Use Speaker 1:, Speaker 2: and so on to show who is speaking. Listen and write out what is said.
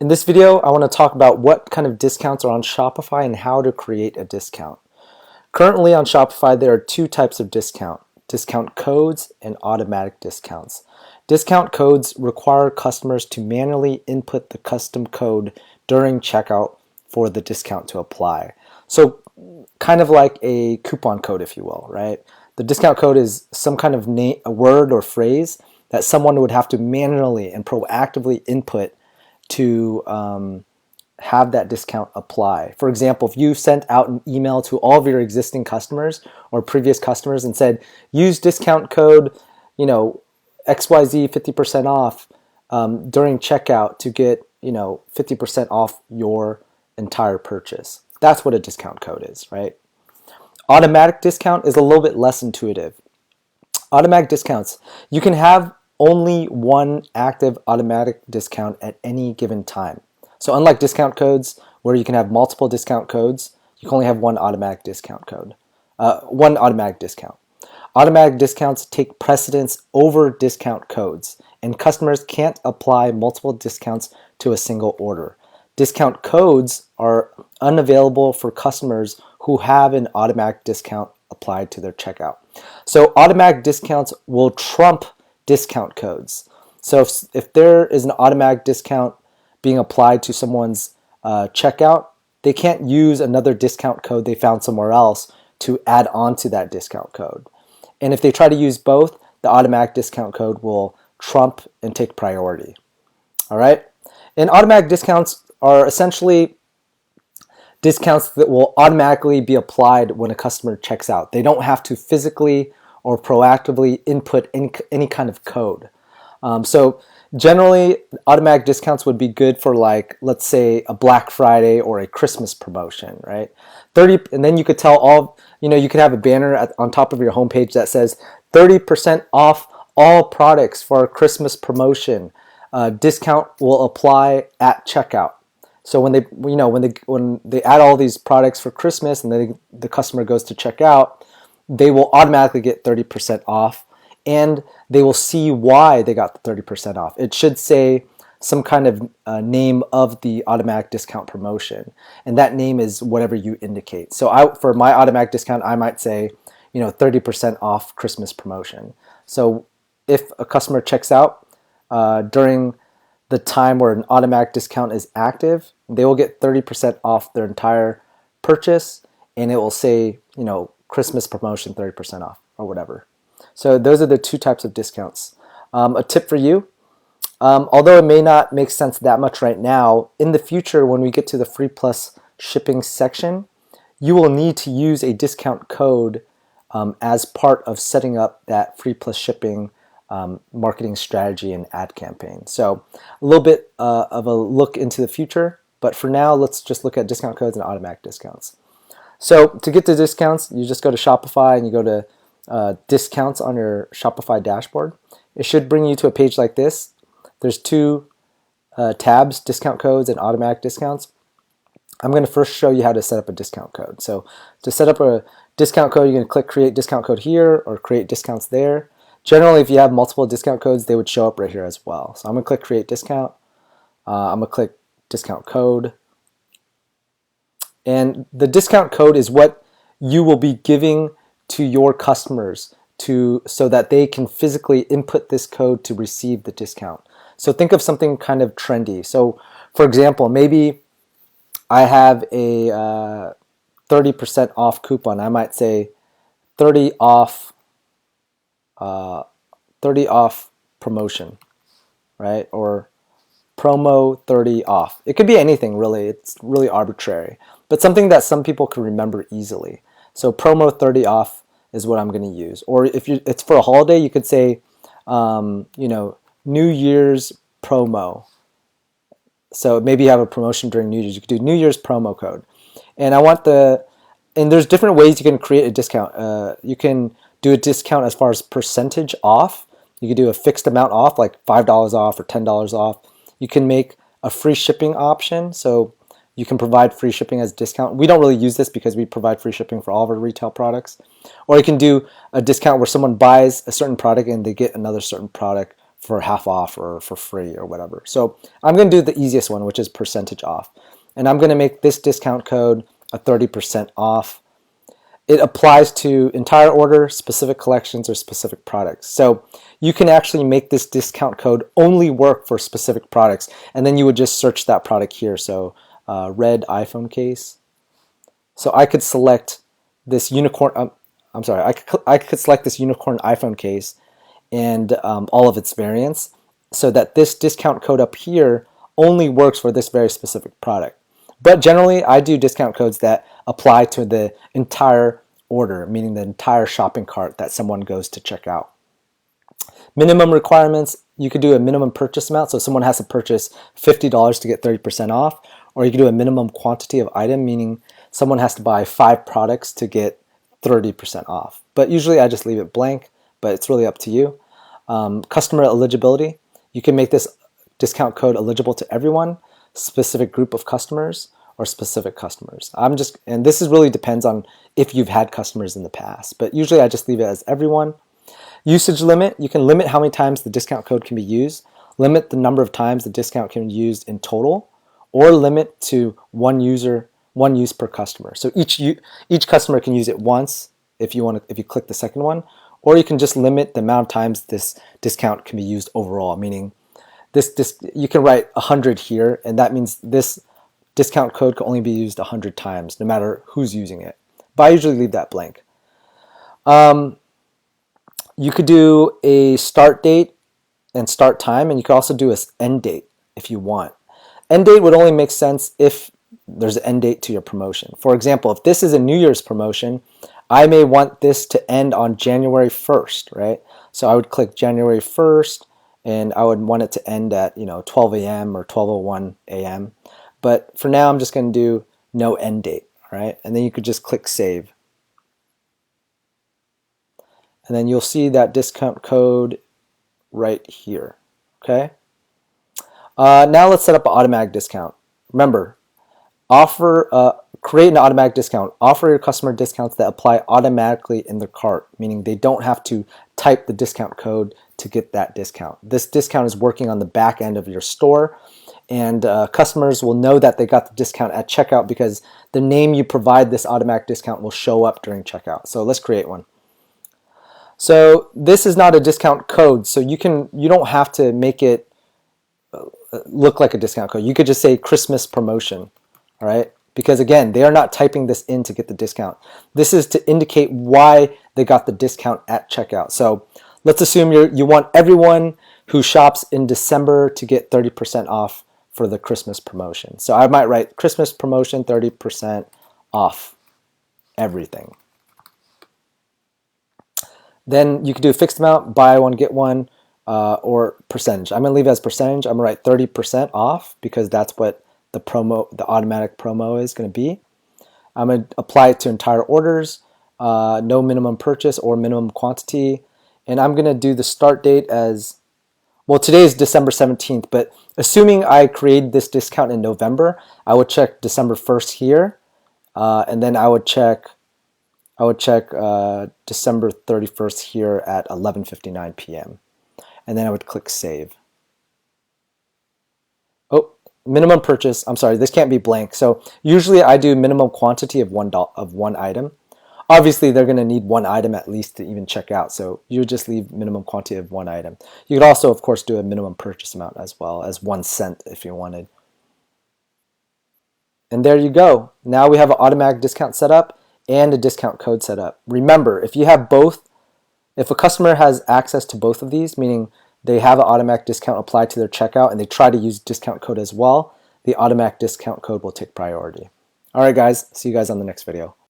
Speaker 1: In this video, I want to talk about what kind of discounts are on Shopify and how to create a discount. Currently on Shopify, there are two types of discount codes and automatic discounts. Discount codes require customers to manually input the custom code during checkout for the discount to apply. So kind of like a coupon code, if you will, right? The discount code is some kind of a word or phrase that someone would have to manually and proactively input to have that discount apply. For example, if you sent out an email to all of your existing customers or previous customers and said, use discount code, XYZ 50% off during checkout to get, 50% off your entire purchase. That's what a discount code is, right? Automatic discount is a little bit less intuitive. Automatic discounts, you can have only one active automatic discount at any given time. So unlike discount codes where you can have multiple discount codes, you can only have one automatic discount code, one automatic discount. Automatic discounts take precedence over discount codes, and customers can't apply multiple discounts to a single order. Discount codes are unavailable for customers who have an automatic discount applied to their checkout. So automatic discounts will trump discount codes. So if there is an automatic discount being applied to someone's checkout, they can't use another discount code they found somewhere else to add on to that discount code. And if they try to use both, the automatic discount code will trump and take priority. All right? And automatic discounts are essentially discounts that will automatically be applied when a customer checks out. They don't have to physically or proactively input any kind of code. So generally, automatic discounts would be good for, like, let's say a Black Friday or a Christmas promotion, right? And then you could tell you could have a banner on top of your homepage that says 30% off all products for a Christmas promotion. Discount will apply at checkout. So when they add all these products for Christmas and then the customer goes to check out, they will automatically get 30% off, and they will see why they got the 30% off. It should say some kind of name of the automatic discount promotion, and that name is whatever you indicate. So for my automatic discount, I might say, 30% off Christmas promotion. So if a customer checks out during the time where an automatic discount is active, they will get 30% off their entire purchase, and it will say, Christmas promotion 30% off or whatever. So those are the two types of discounts. A tip for you, although it may not make sense that much right now, in the future when we get to the free plus shipping section, you will need to use a discount code as part of setting up that free plus shipping marketing strategy and ad campaign. So a little bit of a look into the future, but for now, let's just look at discount codes and automatic discounts. So to get the discounts, you just go to Shopify and you go to discounts on your Shopify dashboard. It should bring you to a page like this. There's two tabs, discount codes and automatic discounts. I'm going to first show you how to set up a discount code. So to set up a discount code, you're going to click create discount code here or create discounts there. Generally, if you have multiple discount codes, they would show up right here as well. So I'm going to click create discount. I'm going to click discount code. And the discount code is what you will be giving to your customers so that they can physically input this code to receive the discount. So think of something kind of trendy. So for example, maybe I have a 30% off coupon. I might say 30 off promotion, right? Or promo 30 off. It could be anything, really. It's really arbitrary, but something that some people can remember easily. So promo 30 off is what I'm going to use. Or if it's for a holiday, you could say, New Year's promo. So maybe you have a promotion during New Year's. You could do New Year's promo code. And and there's different ways you can create a discount. You can do a discount as far as percentage off. You could do a fixed amount off, like $5 off or $10 off. You can make a free shipping option. So you can provide free shipping as a discount. We don't really use this because we provide free shipping for all of our retail products. Or you can do a discount where someone buys a certain product and they get another certain product for half off or for free or whatever. So I'm going to do the easiest one, which is percentage off. And I'm going to make this discount code a 30% off. It applies to entire order, specific collections, or specific products. So you can actually make this discount code only work for specific products, and then you would just search that product here. So red iPhone case. So I could select this unicorn. I'm sorry. I could select this unicorn iPhone case and all of its variants, so that this discount code up here only works for this very specific product. But generally, I do discount codes that apply to the entire order, meaning the entire shopping cart that someone goes to check out. Minimum requirements, you could do a minimum purchase amount, so someone has to purchase $50 to get 30% off, or you could do a minimum quantity of item, meaning someone has to buy 5 products to get 30% off. But usually I just leave it blank, but it's really up to you. Customer eligibility, you can make this discount code eligible to everyone, specific group of customers, or specific customers. And this is really depends on if you've had customers in the past, but usually I just leave it as everyone. Usage limit, you can limit how many times the discount code can be used, limit the number of times the discount can be used in total, or limit to one use per customer. So each customer can use it once if you click the second one, or you can just limit the amount of times this discount can be used overall, meaning you can write 100 here, and that means this discount code can only be used 100 times, no matter who's using it. But I usually leave that blank. You could do a start date and start time, and you could also do an end date if you want. End date would only make sense if there's an end date to your promotion. For example, if this is a New Year's promotion, I may want this to end on January 1st, right? So I would click January 1st, and I would want it to end at 12 a.m. or 12:01 a.m. But for now, I'm just going to do no end date, right? And then you could just click save. And then you'll see that discount code right here, okay? Now let's set up an automatic discount. Remember, create an automatic discount. Offer your customer discounts that apply automatically in their cart, meaning they don't have to type the discount code to get that discount. This discount is working on the back end of your store, and customers will know that they got the discount at checkout because the name you provide this automatic discount will show up during checkout. So let's create one. So this is not a discount code, so you don't have to make it look like a discount code. You could just say Christmas promotion, all right? Because again, they are not typing this in to get the discount. This is to indicate why they got the discount at checkout. So let's assume you want everyone who shops in December to get 30% off for the Christmas promotion. So I might write Christmas promotion 30% off everything. Then you could do a fixed amount, buy one, get one, or percentage. I'm going to leave it as percentage. I'm going to write 30% off because that's what the automatic promo is going to be. I'm going to apply it to entire orders, no minimum purchase or minimum quantity. And I'm going to do the start date as, well, today is December 17th, but assuming I created this discount in November, I would check December 1st here, and then I would check December 31st here at 11:59 p.m. And then I would click save. Oh, minimum purchase. I'm sorry, this can't be blank. So usually I do minimum quantity of one item. Obviously, they're going to need one item at least to even check out. So you would just leave minimum quantity of one item. You could also, of course, do a minimum purchase amount as well as 1 cent if you wanted. And there you go. Now we have an automatic discount set up and a discount code set up. Remember, if you have both, if a customer has access to both of these, meaning they have an automatic discount applied to their checkout and they try to use discount code as well, the automatic discount code will take priority. All right, guys, see you guys on the next video.